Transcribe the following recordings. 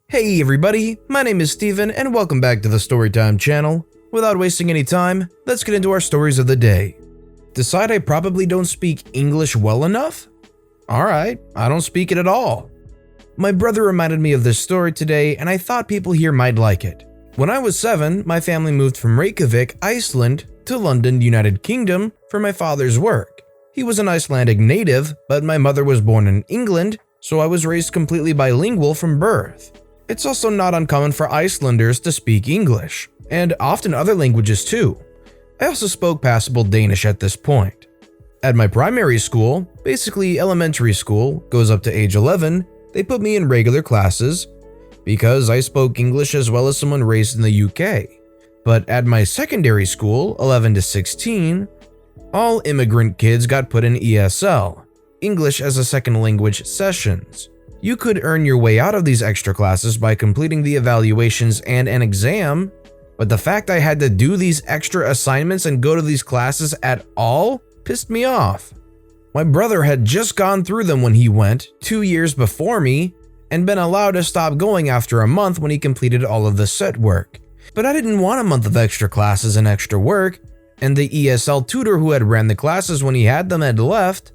Hey everybody, my name is Steven and welcome back to the Storytime channel. Without wasting any time, let's get into our stories of the day. Decide I probably don't speak English well enough? Alright, I don't speak it at all. My brother reminded me of this story today and I thought people here might like it. When I was 7, my family moved from Reykjavik, Iceland to London, United Kingdom for my father's work. He was an Icelandic native, but my mother was born in England, so I was raised completely bilingual from birth. It's also not uncommon for Icelanders to speak English, and often other languages too. I also spoke passable Danish at this point. At my primary school, basically elementary school, goes up to age 11, they put me in regular classes because I spoke English as well as someone raised in the UK. But at my secondary school, 11 to 16, all immigrant kids got put in ESL, English as a Second Language sessions. You could earn your way out of these extra classes by completing the evaluations and an exam, but the fact I had to do these extra assignments and go to these classes at all pissed me off. My brother had just gone through them when he went, 2 years before me, and been allowed to stop going after a month when he completed all of the set work. But I didn't want a month of extra classes and extra work, and the ESL tutor who had ran the classes when he had them had left,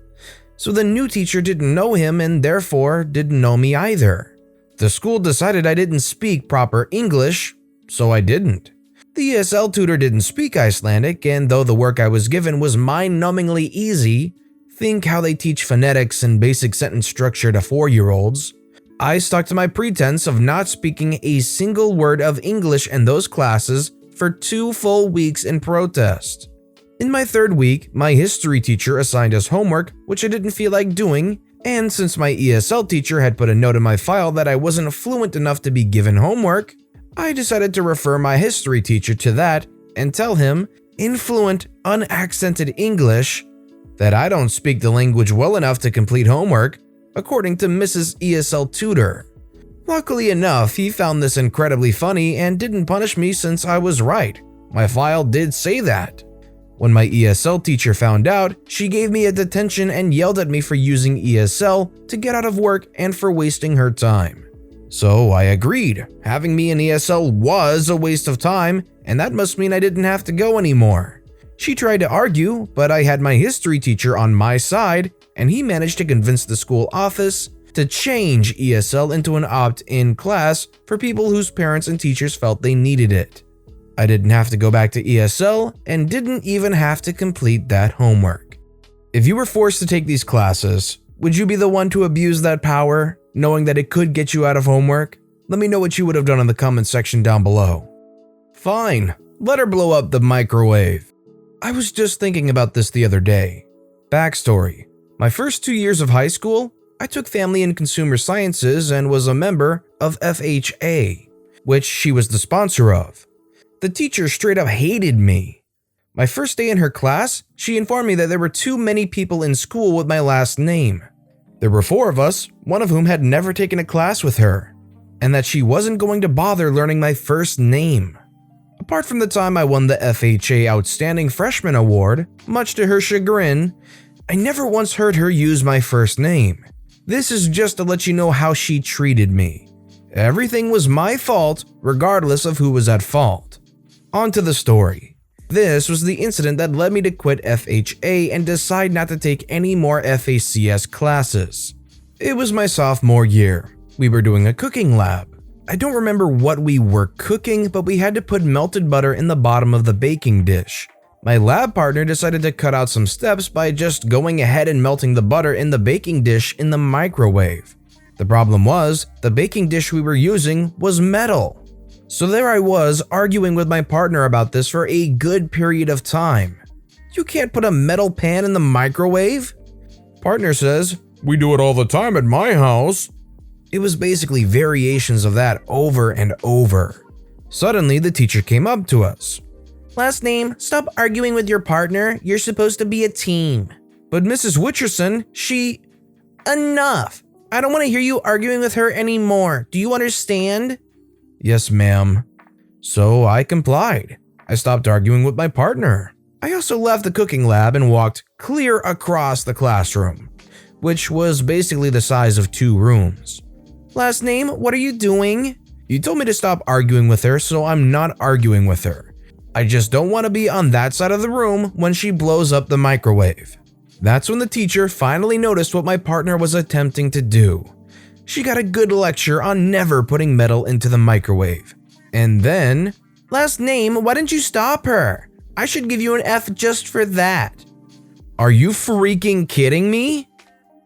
so the new teacher didn't know him and therefore didn't know me either. The school decided I didn't speak proper English, so I didn't. The ESL tutor didn't speak Icelandic, and though the work I was given was mind-numbingly easy, think how they teach phonetics and basic sentence structure to 4-year-olds, I stuck to my pretense of not speaking a single word of English in those classes for 2 full weeks in protest. In my 3rd week, my history teacher assigned us homework, which I didn't feel like doing, and since my ESL teacher had put a note in my file that I wasn't fluent enough to be given homework, I decided to refer my history teacher to that and tell him, in fluent, unaccented English, that I don't speak the language well enough to complete homework, according to Mrs. ESL tutor. Luckily enough, he found this incredibly funny and didn't punish me since I was right. My file did say that. When my ESL teacher found out, she gave me a detention and yelled at me for using ESL to get out of work and for wasting her time. So I agreed. Having me in ESL was a waste of time, and that must mean I didn't have to go anymore. She tried to argue, but I had my history teacher on my side, and he managed to convince the school office to change ESL into an opt-in class for people whose parents and teachers felt they needed it. I didn't have to go back to ESL and didn't even have to complete that homework. If you were forced to take these classes, would you be the one to abuse that power, knowing that it could get you out of homework? Let me know what you would have done in the comment section down below. Fine, let her blow up the microwave. I was just thinking about this the other day. Backstory: my first 2 years of high school, I took Family and Consumer Sciences and was a member of FHA, which she was the sponsor of. The teacher straight up hated me. My first day in her class, she informed me that there were too many people in school with my last name. There were 4 of us, one of whom had never taken a class with her, and that she wasn't going to bother learning my first name. Apart from the time I won the FHA Outstanding Freshman Award, much to her chagrin, I never once heard her use my first name. This is just to let you know how she treated me. Everything was my fault, regardless of who was at fault. On to the story. This was the incident that led me to quit FHA and decide not to take any more FACS classes. It was my sophomore year. We were doing a cooking lab. I don't remember what we were cooking, but we had to put melted butter in the bottom of the baking dish. My lab partner decided to cut out some steps by just going ahead and melting the butter in the baking dish in the microwave. The problem was, the baking dish we were using was metal. So there I was arguing with my partner about this for a good period of time. You can't put a metal pan in the microwave? Partner says, "We do it all the time at my house." It was basically variations of that over and over. Suddenly, the teacher came up to us. "Last name, stop arguing with your partner. You're supposed to be a team." But Mrs. Witcherson, Enough! I don't want to hear you arguing with her anymore. Do you understand? "Yes, ma'am." So I complied. I stopped arguing with my partner. I also left the cooking lab and walked clear across the classroom, which was basically the size of 2 rooms. "Last name, what are you doing?" You told me to stop arguing with her, so I'm not arguing with her. I just don't want to be on that side of the room when she blows up the microwave. That's when the teacher finally noticed what my partner was attempting to do. She got a good lecture on never putting metal into the microwave. And then, last name, why didn't you stop her? I should give you an F just for that. Are you freaking kidding me?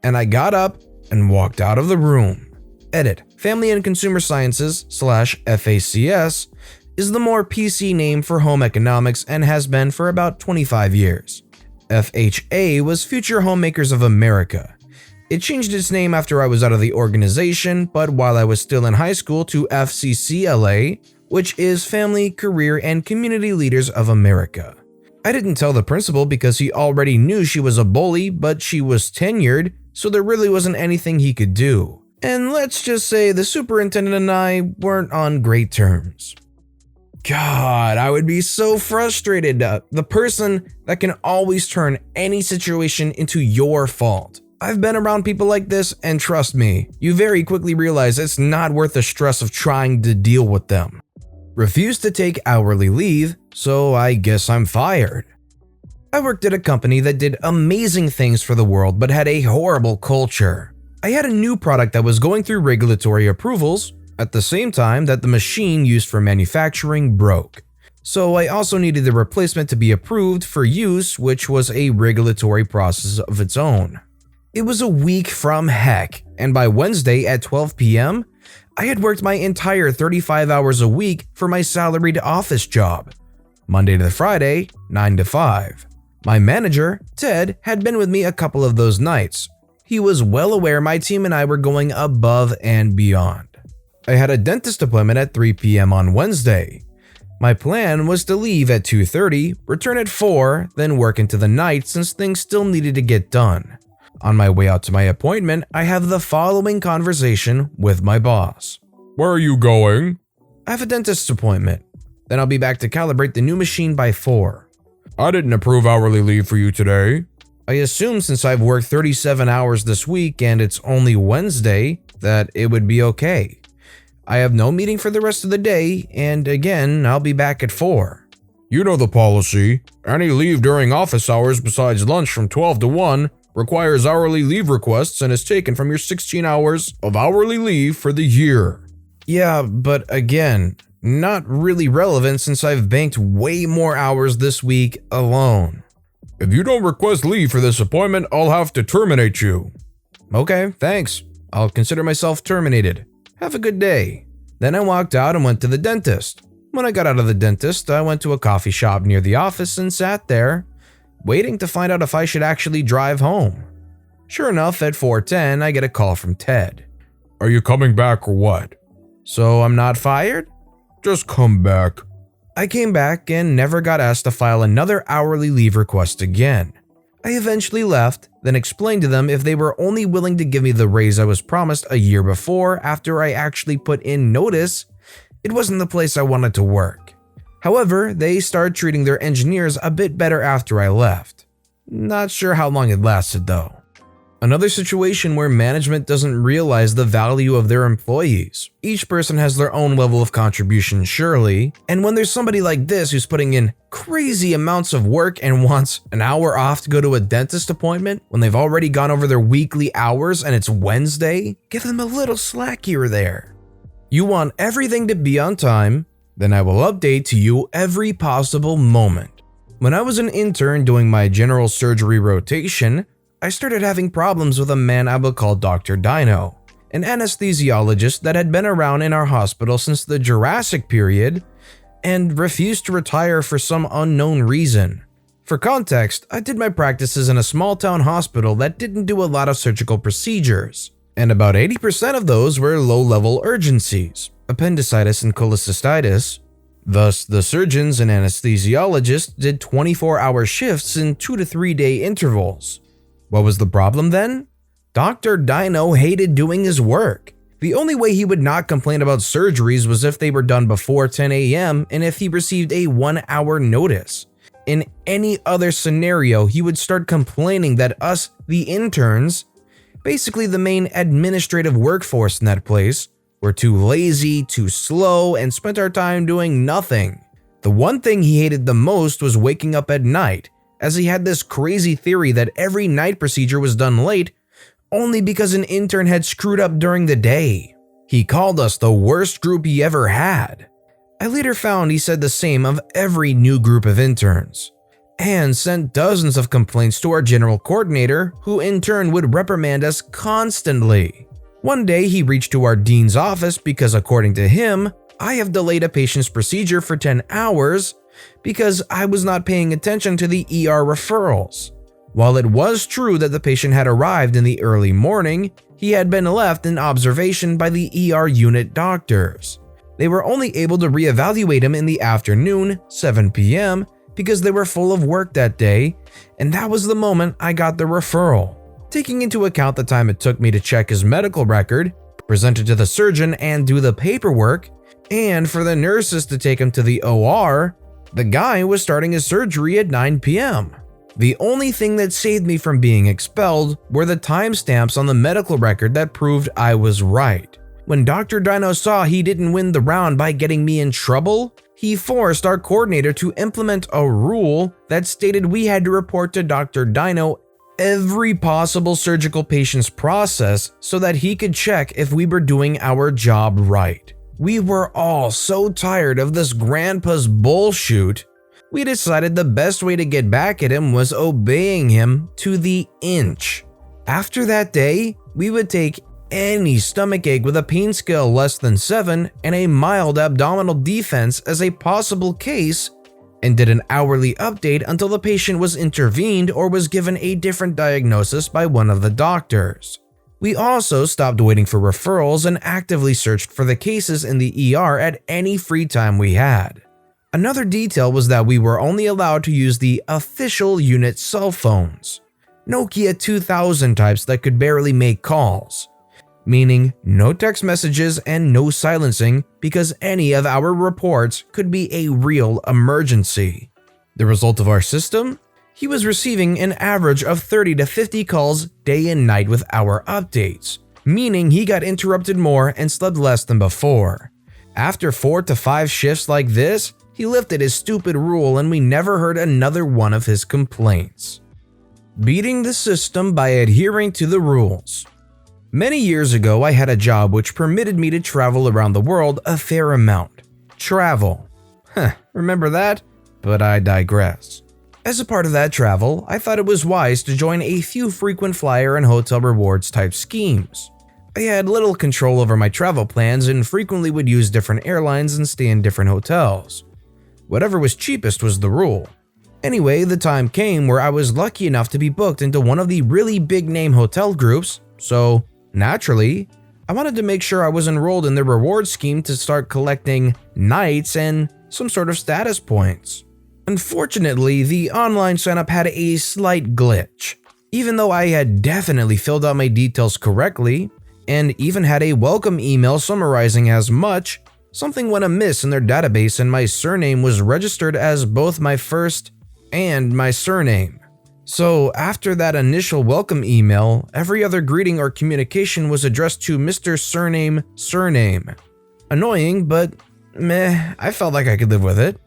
And I got up and walked out of the room. Edit, Family and Consumer Sciences / FACS is the more PC name for home economics and has been for about 25 years. FHA was Future Homemakers of America. It changed its name after I was out of the organization, but while I was still in high school to FCCLA, which is Family, Career, and Community Leaders of America. I didn't tell the principal because he already knew she was a bully, but she was tenured, so there really wasn't anything he could do. And let's just say the superintendent and I weren't on great terms. God, I would be so frustrated. The person that can always turn any situation into your fault. I've been around people like this, and trust me, you very quickly realize it's not worth the stress of trying to deal with them. Refused to take hourly leave, so I guess I'm fired. I worked at a company that did amazing things for the world but had a horrible culture. I had a new product that was going through regulatory approvals at the same time that the machine used for manufacturing broke. So I also needed a replacement to be approved for use, which was a regulatory process of its own. It was a week from heck, and by Wednesday at 12 p.m., I had worked my entire 35 hours a week for my salaried office job. Monday to Friday, 9 to 5. My manager, Ted, had been with me a couple of those nights. He was well aware my team and I were going above and beyond. I had a dentist appointment at 3 p.m. on Wednesday. My plan was to leave at 2:30, return at 4, then work into the night since things still needed to get done. On my way out to my appointment, I have the following conversation with my boss. Where are you going? I have a dentist's appointment. Then I'll be back to calibrate the new machine by 4. I didn't approve hourly leave for you today. I assume since I've worked 37 hours this week and it's only Wednesday, that it would be okay. I have no meeting for the rest of the day, and again, I'll be back at 4. You know the policy. Any leave during office hours besides lunch from 12 to 1 requires hourly leave requests and is taken from your 16 hours of hourly leave for the year. Yeah, but again, not really relevant since I've banked way more hours this week alone. If you don't request leave for this appointment, I'll have to terminate you. Okay, thanks. I'll consider myself terminated. Have a good day. Then I walked out and went to the dentist. When I got out of the dentist, I went to a coffee shop near the office and sat there, waiting to find out if I should actually drive home. Sure enough, at 4:10, I get a call from Ted. Are you coming back or what? So I'm not fired? Just come back. I came back and never got asked to file another hourly leave request again. I eventually left, then explained to them if they were only willing to give me the raise I was promised a year before after I actually put in notice, it wasn't the place I wanted to work. However, they started treating their engineers a bit better after I left. Not sure how long it lasted though. Another situation where management doesn't realize the value of their employees. Each person has their own level of contribution, surely, and when there's somebody like this who's putting in crazy amounts of work and wants an hour off to go to a dentist appointment when they've already gone over their weekly hours and it's Wednesday, give them a little slack here or there. You want everything to be on time, then I will update to you every possible moment. When I was an intern doing my general surgery rotation, I started having problems with a man I would call Dr. Dino, an anesthesiologist that had been around in our hospital since the Jurassic period and refused to retire for some unknown reason. For context, I did my practices in a small town hospital that didn't do a lot of surgical procedures, and about 80% of those were low-level urgencies, appendicitis and cholecystitis. Thus, the surgeons and anesthesiologists did 24-hour shifts in 2 to 3 day intervals. What was the problem then? Dr. Dino hated doing his work. The only way he would not complain about surgeries was if they were done before 10 a.m. and if he received a 1-hour notice. In any other scenario, he would start complaining that us, the interns, basically the main administrative workforce in that place, were too lazy, too slow, and spent our time doing nothing. The one thing he hated the most was waking up at night, as he had this crazy theory that every night procedure was done late only because an intern had screwed up during the day. He called us the worst group he ever had. I later found he said the same of every new group of interns, and sent dozens of complaints to our general coordinator, who in turn would reprimand us constantly. One day he reached to our dean's office because, according to him, I have delayed a patient's procedure for 10 hours because I was not paying attention to the ER referrals. While it was true that the patient had arrived in the early morning, he had been left in observation by the ER unit doctors. They were only able to reevaluate him in the afternoon, 7 p.m., because they were full of work that day, and that was the moment I got the referral. Taking into account the time it took me to check his medical record, present it to the surgeon and do the paperwork, and for the nurses to take him to the OR, the guy was starting his surgery at 9 p.m. The only thing that saved me from being expelled were the timestamps on the medical record that proved I was right. When Dr. Dino saw he didn't win the round by getting me in trouble, he forced our coordinator to implement a rule that stated we had to report to Dr. Dino every possible surgical patient's process so that he could check if we were doing our job right. We were all so tired of this grandpa's bullshit, we decided the best way to get back at him was obeying him to the inch. After that day, we would take any stomachache with a pain scale less than 7 and a mild abdominal defense as a possible case, and did an hourly update until the patient was intervened or was given a different diagnosis by one of the doctors. We also stopped waiting for referrals and actively searched for the cases in the ER at any free time we had. Another detail was that we were only allowed to use the official unit cell phones, Nokia 2000 types that could barely make calls, meaning no text messages and no silencing because any of our reports could be a real emergency. The result of our system? He was receiving an average of 30 to 50 calls day and night with our updates, meaning he got interrupted more and slept less than before. After 4 to 5 shifts like this, he lifted his stupid rule and we never heard another one of his complaints. Beating the system by adhering to the rules. Many years ago, I had a job which permitted me to travel around the world a fair amount. Travel. Remember that? But I digress. As a part of that travel, I thought it was wise to join a few frequent flyer and hotel rewards type schemes. I had little control over my travel plans and frequently would use different airlines and stay in different hotels. Whatever was cheapest was the rule. Anyway, the time came where I was lucky enough to be booked into one of the really big name hotel groups, so naturally, I wanted to make sure I was enrolled in the reward scheme to start collecting nights and some sort of status points. Unfortunately, the online signup had a slight glitch. Even though I had definitely filled out my details correctly, and even had a welcome email summarizing as much, something went amiss in their database and my surname was registered as both my first and my surname. So after that initial welcome email, every other greeting or communication was addressed to Mr. Surname. Annoying, but meh, I felt like I could live with it.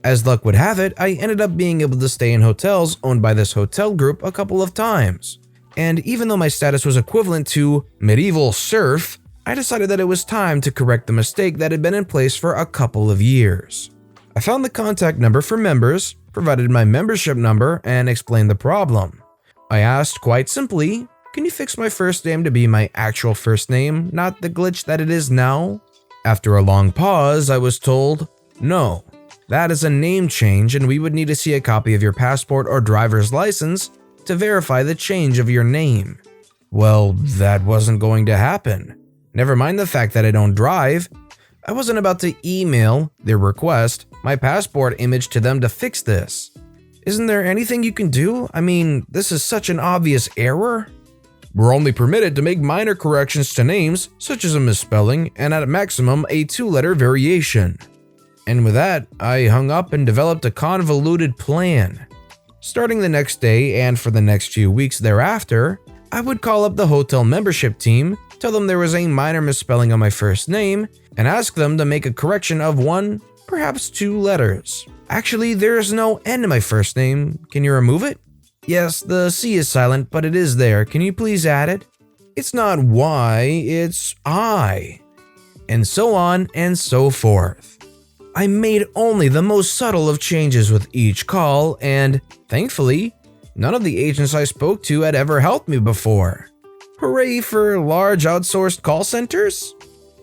As luck would have it, I ended up being able to stay in hotels owned by this hotel group a couple of times. And even though my status was equivalent to medieval serf, I decided that it was time to correct the mistake that had been in place for a couple of years. I found the contact number for members, provided my membership number, and explained the problem. I asked quite simply, "Can you fix my first name to be my actual first name, not the glitch that it is now?" After a long pause, I was told, "No, that is a name change and we would need to see a copy of your passport or driver's license to verify the change of your name." Well, that wasn't going to happen. Never mind the fact that I don't drive. I wasn't about to email their request, my passport image to them to fix this. Isn't there anything you can do? I mean, this is such an obvious error. "We're only permitted to make minor corrections to names, such as a misspelling, and at maximum a 2-letter variation." And with that, I hung up and developed a convoluted plan. Starting the next day and for the next few weeks thereafter, I would call up the hotel membership team, tell them there was a minor misspelling on my first name, and ask them to make a correction of 1, perhaps 2 letters. Actually, there's no N in my first name. Can you remove it? Yes, the C is silent, but it is there. Can you please add it? It's not Y, it's I. And so on and so forth. I made only the most subtle of changes with each call, and thankfully, none of the agents I spoke to had ever helped me before. Hooray for large outsourced call centers!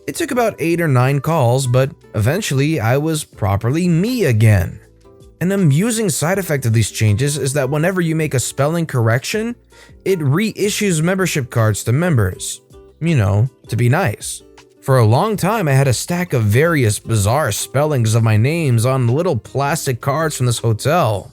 It took about 8 or 9 calls, but eventually I was properly me again. An amusing side effect of these changes is that whenever you make a spelling correction, it reissues membership cards to members. You know, to be nice. For a long time, I had a stack of various bizarre spellings of my names on little plastic cards from this hotel.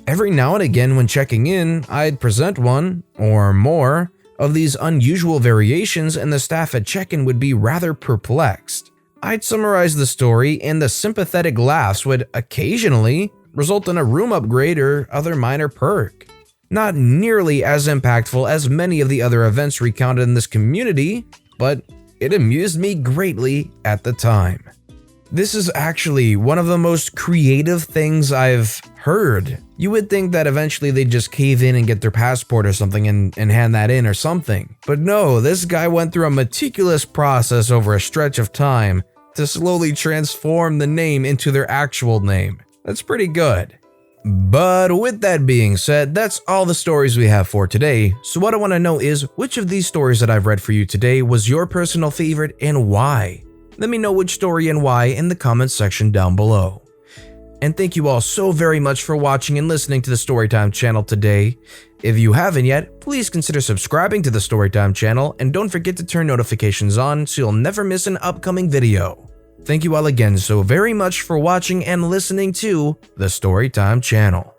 Every now and again when checking in, I'd present one, or more, of these unusual variations and the staff at check-in would be rather perplexed. I'd summarize the story and the sympathetic laughs would occasionally result in a room upgrade or other minor perk. Not nearly as impactful as many of the other events recounted in this community, but it amused me greatly at the time. This is actually one of the most creative things I've heard. You would think that eventually they'd just cave in and get their passport or something and hand that in or something. But no, this guy went through a meticulous process over a stretch of time to slowly transform the name into their actual name. That's pretty good. But with that being said, that's all the stories we have for today. So what I want to know is, which of these stories that I've read for you today was your personal favorite and why? Let me know which story and why in the comments section down below. And thank you all so very much for watching and listening to the Storytime channel today. If you haven't yet, please consider subscribing to the Storytime channel and don't forget to turn notifications on so you'll never miss an upcoming video. Thank you all again so very much for watching and listening to the Storytime channel.